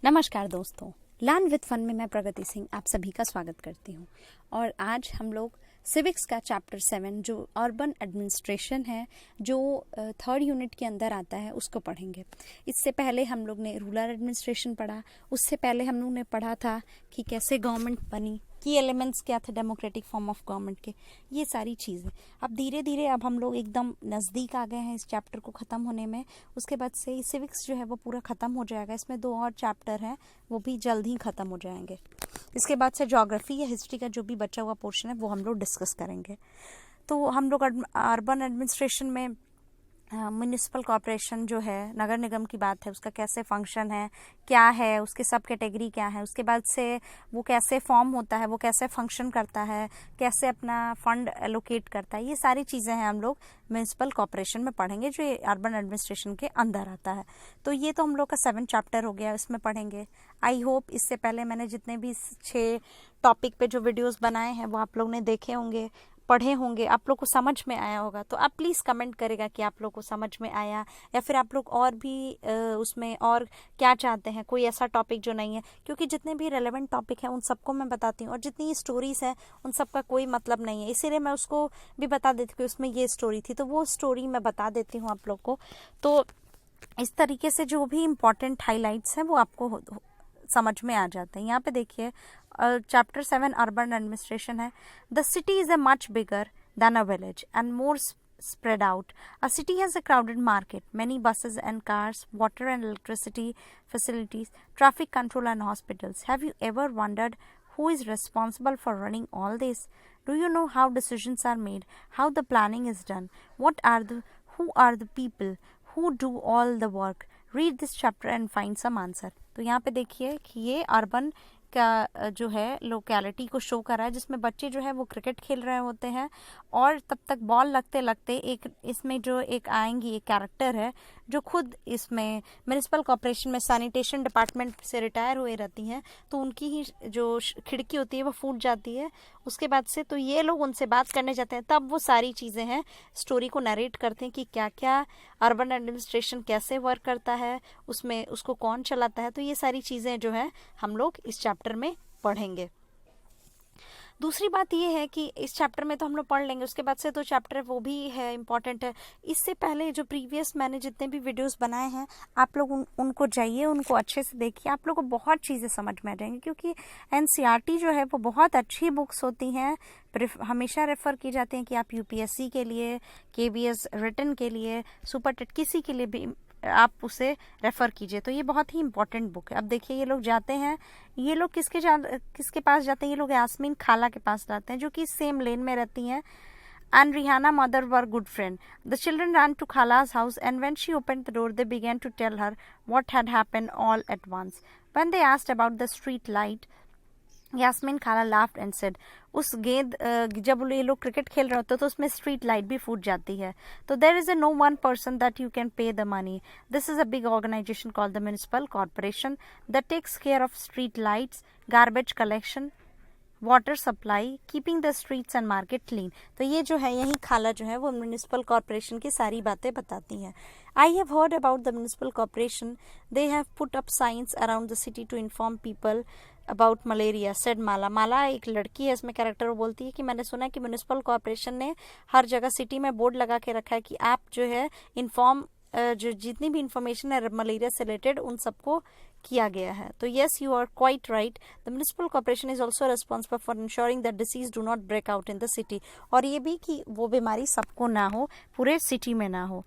नमस्कार दोस्तों, learn with fun में मैं प्रगति सिंह आप सभी का स्वागत करती हूँ। और आज हम लोग सिविक्स का चैप्टर 7 जो अर्बन एडमिनिस्ट्रेशन है, जो थर्ड यूनिट के अंदर आता है, उसको पढ़ेंगे। इससे पहले हम लोग ने रूरल एडमिनिस्ट्रेशन पढ़ा, उससे पहले हम लोग ने पढ़ा था कि कैसे गवर्नमेंट बनी, की एलिमेंट्स क्या थे डेमोक्रेटिक फॉर्म ऑफ गवर्नमेंट के, ये सारी चीज़ें। अब धीरे धीरे अब हम लोग एकदम नज़दीक आ गए हैं इस चैप्टर को ख़त्म होने में। उसके बाद से सिविक्स जो है वो पूरा ख़त्म हो जाएगा। इसमें 2 और चैप्टर हैं, वो भी जल्द ही ख़त्म हो जाएंगे। इसके बाद से ज्योग्राफी या हिस्ट्री का जो भी बचा हुआ पोर्शन है वो हम लोग डिस्कस करेंगे। तो हम लोग अर्बन एडमिनिस्ट्रेशन में म्युनिसिपल कॉर्पोरेशन जो है, नगर निगम की बात है, उसका कैसे फंक्शन है, क्या है, उसके सब कैटेगरी क्या है, उसके बाद से वो कैसे फॉर्म होता है, वो कैसे फंक्शन करता है, कैसे अपना फंड एलोकेट करता है, ये सारी चीज़ें हैं हम लोग म्युनिसिपल कॉर्पोरेशन में पढ़ेंगे जो अर्बन एडमिनिस्ट्रेशन के अंदर आता है। तो ये तो हम लोग का 7 चैप्टर हो गया, इसमें पढ़ेंगे। आई होप इससे पहले मैंने जितने भी 6 टॉपिक पे जो वीडियोज़ बनाए हैं वो आप लोग ने देखे होंगे, पढ़े होंगे, आप लोग को समझ में आया होगा। तो आप प्लीज़ कमेंट करेगा कि आप लोग को समझ में आया, या फिर आप लोग और भी उसमें और क्या चाहते हैं, कोई ऐसा टॉपिक जो नहीं है। क्योंकि जितने भी रेलेवेंट टॉपिक हैं उन सबको मैं बताती हूँ, और जितनी स्टोरीज़ हैं उन सब का कोई मतलब नहीं है, इसीलिए मैं उसको भी बता देती हूँ कि उसमें ये स्टोरी थी, तो वो स्टोरी मैं बता देती हूँ आप लोग को। तो इस तरीके से जो भी इम्पोर्टेंट हाईलाइट्स हैं वो आपको समझ में आ जाते हैं। यहाँ पे देखिए चैप्टर 7 अर्बन एडमिनिस्ट्रेशन है। The city is a much bigger than a village and more spread out. A city has a crowded market, many buses and cars, water and electricity facilities, traffic control and hospitals. Have you ever wondered who is responsible for running all this? Do you know how decisions are made, how the planning is done? Who are the people who do all the work? Read this chapter and find some answer. तो यहाँ पे देखिए कि ये urban का जो है locality को शो कर रहा है, जिसमें बच्चे जो है वो क्रिकेट खेल रहे होते हैं, और तब तक बॉल लगते लगते एक इसमें जो एक आएंगी एक कैरेक्टर है जो खुद इसमें म्युनिसिपल कॉर्पोरेशन में सैनिटेशन डिपार्टमेंट से रिटायर हुए रहती हैं। तो उनकी ही जो खिड़की होती है वो फूट जाती है। उसके बाद से तो ये लोग उनसे बात करने जाते हैं, तब वो सारी चीज़ें हैं स्टोरी को नरेट करते हैं कि क्या क्या अर्बन एडमिनिस्ट्रेशन कैसे वर्क करता है, उसमें उसको कौन चलाता है। तो ये सारी चीज़ें जो है हम लोग इस चैप्टर में पढ़ेंगे। दूसरी बात ये है कि इस चैप्टर में तो हम लोग पढ़ लेंगे, उसके बाद से तो चैप्टर वो भी है इम्पॉर्टेंट है। इससे पहले जो प्रीवियस मैंने जितने भी वीडियोस बनाए हैं आप लोग उनको जाइए, उनको अच्छे से देखिए, आप लोग को बहुत चीज़ें समझ में आ जाएंगी। क्योंकि एनसीईआरटी जो है वो बहुत अच्छी बुक्स होती हैं, हमेशा रेफ़र की जाती हैं कि आप यूपीएससी के लिए, केवीएस रिटन के लिए, सुपर टेट किसी के लिए भी आप उसे रेफ़र कीजिए। तो ये बहुत ही इंपॉर्टेंट बुक है। अब देखिए ये लोग जाते हैं, ये लोग किसके पास जाते हैं, ये लोग यास्मीन खाला के पास जाते हैं जो कि सेम लेन में रहती हैं। And Rihanna mother were good friend. The children ran to Khala's house, and when she opened the door, they began to tell her what had happened all at once. When they asked about the street light, Yasmin खाला laughed and said, उस गेंद जब ये लोग cricket खेल रहे होते तो उसमें स्ट्रीट लाइट भी फूट जाती है। तो there is no one person that you can pay the money. This is a big organisation called the municipal corporation that takes care of street lights, garbage collection, water supply, keeping the streets and market clean. तो ये जो है यही खाला जो है वो municipal corporation की सारी बातें बताती हैं। I have heard about the municipal corporation, they have put up signs around the city to inform people about malaria, said Mala. Mala एक लड़की है इसमें कैरेक्टर, वो बोलती है कि मैंने सुना है कि म्युनिसिपल कॉर्पोरेशन ने हर जगह सिटी में बोर्ड लगा के रखा है कि आप जो है इन्फॉर्म जो जितनी भी इंफॉर्मेशन है मलेरिया से रिलेटेड उन सबको किया गया है। तो yes, you are quite right, the municipal corporation is also responsible for ensuring that disease do not break out in the city. और ये भी कि वो बीमारी सबको ना हो, पूरे सिटी में ना हो।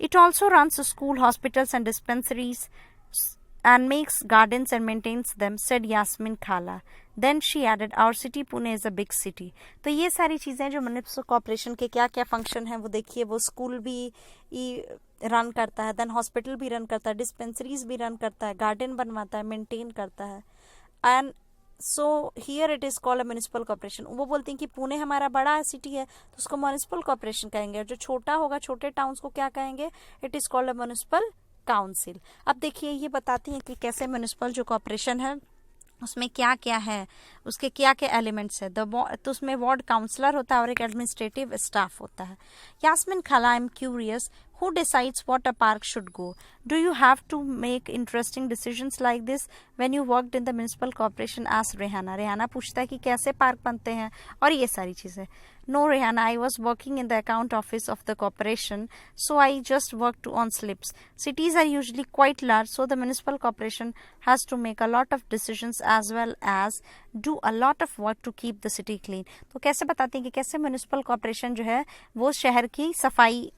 It also runs school, hospitals and dispensaries and makes gardens and maintains them, said Yasmin Khala. Then she added, our city Pune is a big city. तो ये सारी चीज़ें जो म्युनिसिपल कॉर्पोरेशन के क्या क्या फंक्शन हैं वो देखिए। वो स्कूल भी रन करता है, देन हॉस्पिटल भी रन करता है, डिस्पेंसरीज भी रन करता है, गार्डन बनवाता है, मेंटेन करता है। And so here it is called a municipal corporation. वो बोलती हैं कि पुणे हमारा बड़ा सिटी है तो उसको म्युनिसिपल कॉर्पोरेशन कहेंगे, और जो छोटा होगा, छोटे टाउन्स को क्या कहेंगे, it is called a municipal council. अब देखिए ये बताती हैं कि कैसे म्युनिसिपल जो कॉर्पोरेशन है उसमें क्या क्या है, उसके क्या क्या एलिमेंट्स है। तो उसमें वार्ड काउंसलर होता है और एक एडमिनिस्ट्रेटिव स्टाफ होता है। यास्मीन खाला, I am curious, Who decides what a park should go? Do you have to make interesting decisions like this when you worked in the municipal corporation? Asked Rehanna. Rehana पूछता है कि कैसे पार्क बनते हैं और ये सारी चीज़ें. No, Rehanna, I was working in the account office of the corporation, so I just worked on slips. Cities are usually quite large, so the municipal corporation has to make a lot of decisions as well as do a lot of work to keep the city clean. तो कैसे बताते हैं कि कैसे municipal corporation जो है वो शहर की सफाई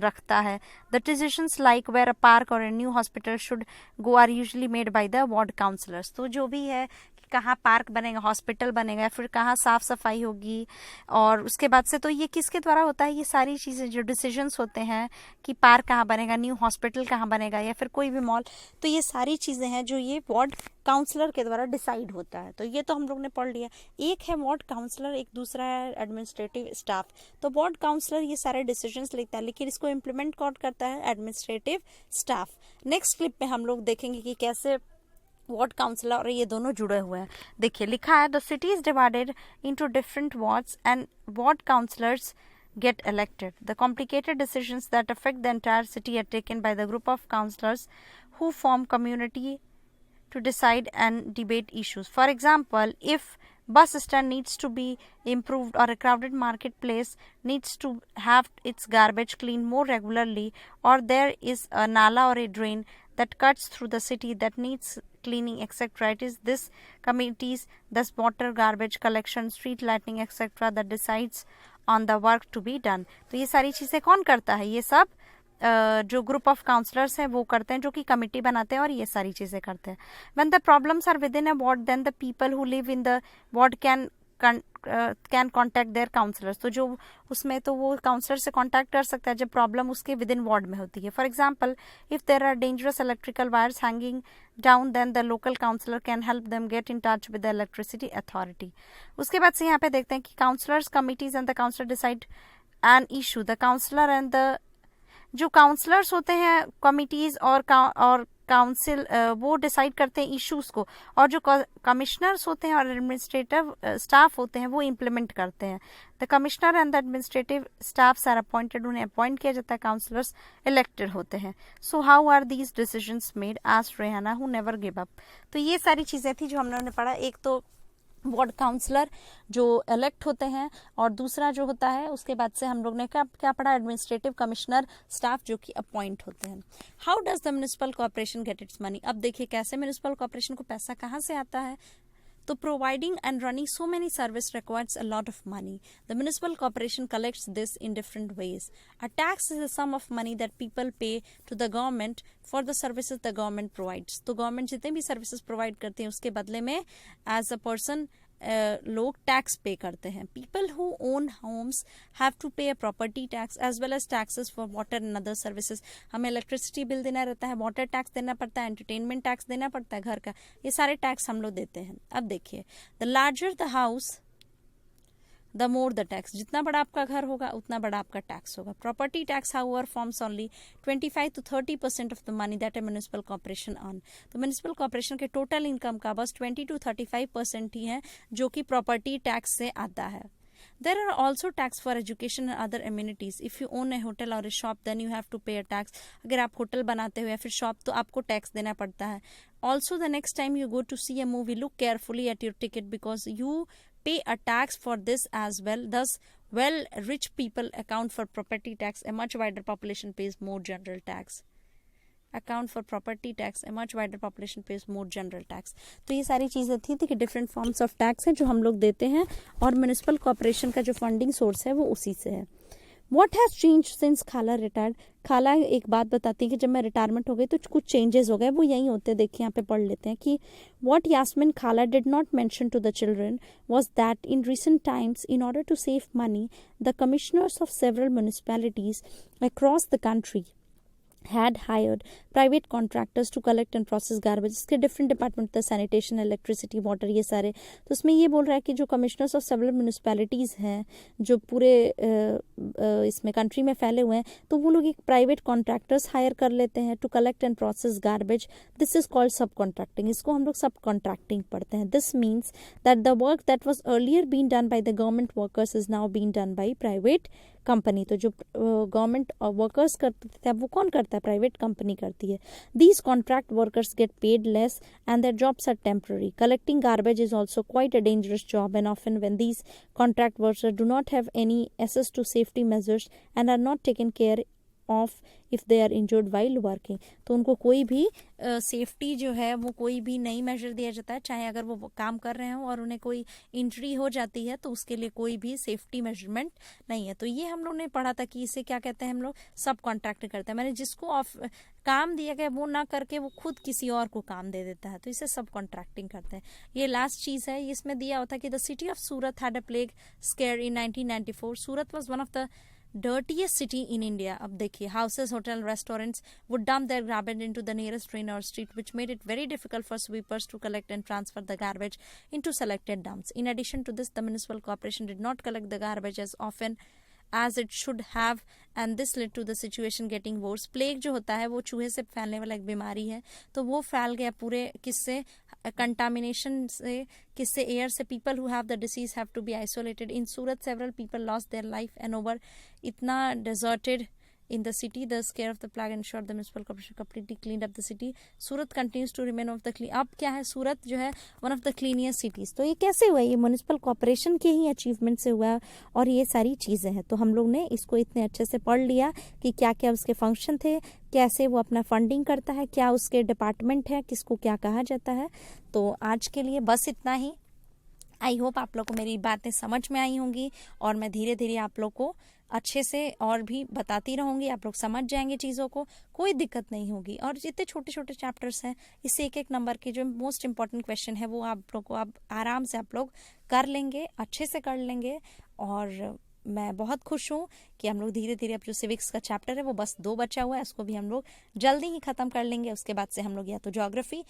रखता है. The decisions like where a park or a new hospital should go are usually made by the ward councillors. तो जो भी है कहाँ पार्क बनेगा, हॉस्पिटल बनेगा, फिर कहाँ साफ सफाई होगी और उसके बाद से, तो ये किसके द्वारा होता है? ये सारी चीज़ें जो डिसीजंस होते हैं कि पार्क कहाँ बनेगा, न्यू हॉस्पिटल कहाँ बनेगा या फिर कोई भी मॉल, तो ये सारी चीज़ें हैं जो ये वार्ड काउंसलर के द्वारा डिसाइड होता है. तो ये तो हम लोग ने पढ़ लिया. एक है वार्ड काउंसलर, एक दूसरा है एडमिनिस्ट्रेटिव स्टाफ. तो वार्ड काउंसलर ये सारे डिसीजंस लेता है, लेकिन इसको इम्प्लीमेंट कौन करता है? Administrative staff. नेक्स्ट क्लिप में हम लोग देखेंगे कि कैसे वार्ड काउंसलर और ये दोनों जुड़े हुए हैं. देखिए लिखा है, the city is divided into different wards and ward councillors get elected. The complicated decisions that affect the entire city are taken by the group of councillors who form community to decide and debate issues. For example, if bus stand needs to be improved or a crowded marketplace needs to have its garbage cleaned more regularly, or there is a nala or a drain that cuts through the city that needs cleaning, etc. It is this committees, thus water, garbage collection, street lighting, etc. that decides on the work to be done. तो ये सारी चीज़ें कौन करता है? ये सब जो ग्रुप ऑफ काउंसलर्स हैं वो करते हैं, जो कि कमिटी बनाते हैं और ये सारी चीज़ें करते हैं. When the problems are within a ward then the people who live in the ward can contact their councillors. तो जो उसमें तो वो काउंसलर से कॉन्टैक्ट कर सकता है जब प्रॉब्लम उसके विद इन वार्ड में होती है. For example, if there are dangerous electrical wires hanging down then the local councillor can help them get in touch with the electricity authority. उसके बाद से यहाँ पे देखते हैं कि councillors committees and the councillor decide an issue. The councillor and the जो councillors होते हैं कमिटीज और काउंसिल वो डिसाइड करते हैं इश्यूज को, और जो कमिश्नर्स होते हैं और एडमिनिस्ट्रेटिव स्टाफ होते हैं वो इम्प्लीमेंट करते हैं. The commissioner and the administrative staffs are appointed. उन्हें अपॉइंट किया जाता है. काउंसलर्स इलेक्टेड होते हैं. So how are these decisions made? Asked Rehana who never give up. तो ये सारी चीजें थी जो हमने पढ़ा. एक तो वार्ड काउंसलर जो इलेक्ट होते हैं और दूसरा जो होता है उसके बाद से हम लोग ने क्या पढ़ा? एडमिनिस्ट्रेटिव कमिश्नर स्टाफ जो कि अपॉइंट होते हैं. How does the municipal corporation get its money? अब देखिए कैसे म्युनिसिपल कॉर्पोरेशन को पैसा कहाँ से आता है. तो providing and running so many service requires a lot of money. The municipal corporation collects this in different ways. A tax is a sum of money that people pay to the government for the services the government provides. तो government जितने भी services provide करते हैं उसके बदले में as a person लोग tax pay करते हैं. People who own homes have to pay a property tax as well as taxes for water and other services. हमें इलेक्ट्रिसिटी बिल देना रहता है, वाटर टैक्स देना पड़ता है, एंटरटेनमेंट टैक्स देना पड़ता है घर का. ये सारे टैक्स हम लोग देते हैं. अब देखिए, the larger the house the more the tax. जितना बड़ा आपका घर होगा उतना बड़ा आपका टैक्स होगा. Property tax however forms only 25 to 30% of the money that A municipal corporation earn. तो म्युनिसिपल कॉर्पोरेशन के टोटल इनकम का बस 20 to 35% ही है जो कि प्रॉपर्टी टैक्स से आता है. There are also tax for education and other amenities. If you own a hotel or a shop, then you have to pay a tax. अगर आप होटल बनाते हो या फिर शॉप तो आपको टैक्स देना पड़ता है. Also, the next time you go to see a movie, look carefully at your ticket because you pay a tax for this as well. Thus, rich people account for property tax. A much wider population pays more general tax. Account for property tax. A much wider population pays more general tax. तो ये सारी चीज़ें थी कि different forms of tax हैं जो हम लोग देते हैं और म्युनिसिपल कॉर्पोरेशन का जो फंडिंग सोर्स है वो उसी से है. What has changed since खाला रिटायर्ड? खाला एक बात बताती है कि जब मैं रिटायरमेंट हो गई तो कुछ चेंजेस हो गए. वो यही होते हैं. देखिए यहाँ पे पढ़ लेते हैं कि what Yasmin Khala did not mention to the children was that in recent times, in order to save money, the commissioners of several municipalities across the country had hired private contractors to collect and process garbage. इसके different department थे, sanitation, electricity, water, ये सारे. तो उसमें ये बोल रहा है कि जो कमिश्नर्स ऑफ सेवरल म्यूनिसिपैलिटीज़ हैं जो पूरे इसमें कंट्री में फैले हुए हैं, तो वो लोग एक प्राइवेट कॉन्ट्रैक्टर्स हायर कर लेते हैं to collect and process garbage. This is called subcontracting. इसको हम लोग सब कॉन्ट्रैक्टिंग पढ़ते हैं. This means that the work that was earlier been done by the government workers is now been done by private company, तो जो government workers करते थे अब वो कौन करता है, प्राइवेट कंपनी करती है. These contract workers get paid less and their jobs are temporary. Collecting garbage is also quite a dangerous job and often when these contract workers do not have any access to safety measures and are not taken care of if they are injured while working. तो उनको कोई भी safety जो है वो कोई भी नहीं मेजर दिया जाता है, चाहे अगर वो काम कर रहे हों और उन्हें कोई इंजरी हो जाती है तो उसके लिए कोई भी सेफ्टी मेजरमेंट नहीं है. तो ये हम लोग ने पढ़ा था कि इसे क्या कहते हैं हम लोग, सब कॉन्ट्रैक्ट करते हैं. मैंने जिसको ऑफ काम दिया गया वो ना करके वो खुद किसी और को काम दे देता है, तो इसे सब कॉन्ट्रैक्टिंग करते हैं. ये लास्ट चीज़ है, इसमें दिया होता है कि the city of Surat had a plague square in 1994. Surat was one of the dirtiest city in India. अब देखिए, houses, hotel, restaurants would dump their garbage into the nearest drain or street, which made it very difficult for sweepers to collect and transfer the garbage into selected dumps. In addition to this, the municipal corporation did not collect the garbage as often as it should have, and this led to the situation getting worse. Plague जो होता है वो चूहे से फैलने वाला एक बीमारी है, तो वो फैल गया पूरे किससे, कंटामिनेशन से, किससे, एयर से. People who have the disease have to be isolated. In Surat several people lost their life and over इतना deserted in the city. The scare of the plague ensured the municipal corporation completely cleaned up the city. Surat continues to remain one of the clean. अब क्या है, सूरत जो है one of the cleanest cities. तो ये कैसे हुआ, ये म्यूनिसिपल कॉर्पोरेशन के ही अचीवमेंट से हुआ और ये सारी चीज़ें हैं. तो हम लोग ने इसको इतने अच्छे से पढ़ लिया कि क्या क्या उसके फंक्शन थे, कैसे वो अपना फंडिंग करता है, क्या उसके डिपार्टमेंट है, किसको क्या कहा जाता है. तो आज के लिए बस इतना ही. आई होप आप लोग को मेरी बातें समझ में आई होंगी और मैं धीरे धीरे आप लोग को अच्छे से और भी बताती रहूँगी. आप लोग समझ जाएंगे चीज़ों को, कोई दिक्कत नहीं होगी. और जितने छोटे छोटे चैप्टर्स हैं, इससे एक एक नंबर के जो मोस्ट इंपॉर्टेंट क्वेश्चन है वो आप लोग को अब आराम से आप लोग कर लेंगे, अच्छे से कर लेंगे. और मैं बहुत खुश हूँ कि हम लोग धीरे धीरे अब जो सिविक्स का चैप्टर है वो बस 2 बचा हुआ है, उसको भी हम लोग जल्दी ही ख़त्म कर लेंगे. उसके बाद से हम लोग या तो ज्योग्राफी